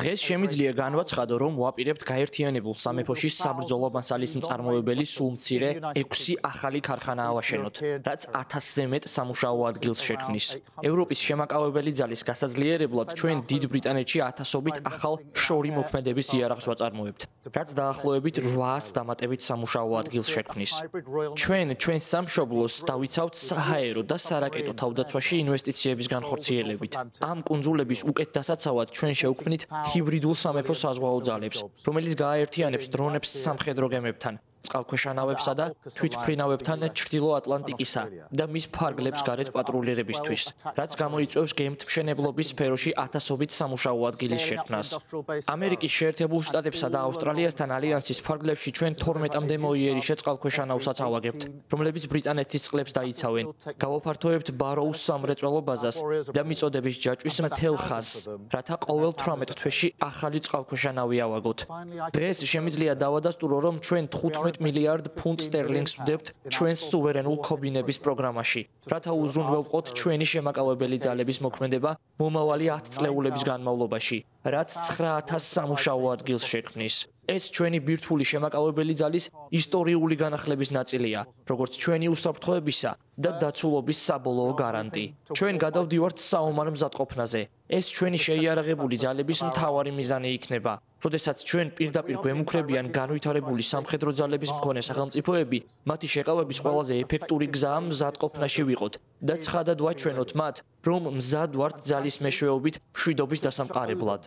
დღეს შემიძლია განვაცხადო, რომ ვაპირებთ გაერთიანებულ სამეფოში საბრძოლო მასალის მწარმოებელი სულ მცირე 6 ახალი ქარხანა ავაშენოთ, რაც 1000-ზე მეტ სამუშაო ადგილს შექმნის. ევროპის შემაკავებელი ძალის გასაძლიერებლად ჩვენ დიდ ბრიტანეთში 1000-ობით ახალ შორი მოქმედების იარაღს ვაწარმოებთ, რაც დაახლოებით 800 დამატებით სამუშაო ადგილს შექმნის. ჩვენს სამშობლოს დავიცავთ საჰაერო და სარაკეტო თავდაცვაში ინვესტიციების განხორციელებით. ამ კუნძულების უკეთ დასაცავად ჩვენ შევქმნით ჰიბრიდულ სამეფო საზღვაო ძალებს, რომელიც გააერთიანებს დრონებს სამხედრო გემებთან, წყალქვეშა ნავებსა და თვითმფრინავებთან ჩრდილო ატლანტიკისა და მის ფარგლებს გარეთ პატრულირებისთვის, რაც გამოიწვევს გემთმშენებლობის სფეროში 1000-ობით სამუშაო ადგილის შექმნას. ამერიკის შეერთებულ შტატებსა და ავსტრალიასთან ალიანსის ფარგლებში ჩვენ 12-მდე მოიერიშე წყალქვეშა ნავსაც ავაგებთ, რომლებიც ბრიტანეთის წყლებს დაიცავენ. გავაფართოებთ ბაროუს სამრეწველო ბაზას და მიწოდების ჯაჭვის მთელ ხაზს, რათა ყოველ 18 თვეში ახალი წყალქვეშა ნავი ავაგოთ. დღეს შემიძლია დავადასტურო, რომ ჩვენ 15 მილიარდ ფუნტ სტერლინგს ვდებთ ჩვენს სუვერენულ ქობინების პროგრამაში, რათა უზრუნველყოთ ჩვენი შემაკავებელი ძალების მოქმედება მომავალი 10 წლეულების განმავლობაში, რაც 9000 სამუშაო ადგილს შექმნის. ეს ჩვენი ბირთვული შემაკავებელი ძალის ისტორიული განახლების ნაწილია, როგორც ჩვენი უსაფრთხოებისა და დაცულობის საბოლოო გარანტი. ჩვენ გადავდივართ საომარ მზადყოფნაზე. ეს ჩვენი შეიარაღებული ძალების მთავარი მიზანი იქნება. როდესაც ჩვენ პირდაპირ გვემუქრებიან განვითარებული სამხედრო ძალების მქონე სახელმწიფოები, მათი შეყავების ყველაზე ეფექტური გზაა მზადყოფნაში ვიყოთ და ცხადად ვაჩვენოთ მათ, რომ მზად ვართ ძალის მეშვეობით მშვიდობის დასამყარებლად.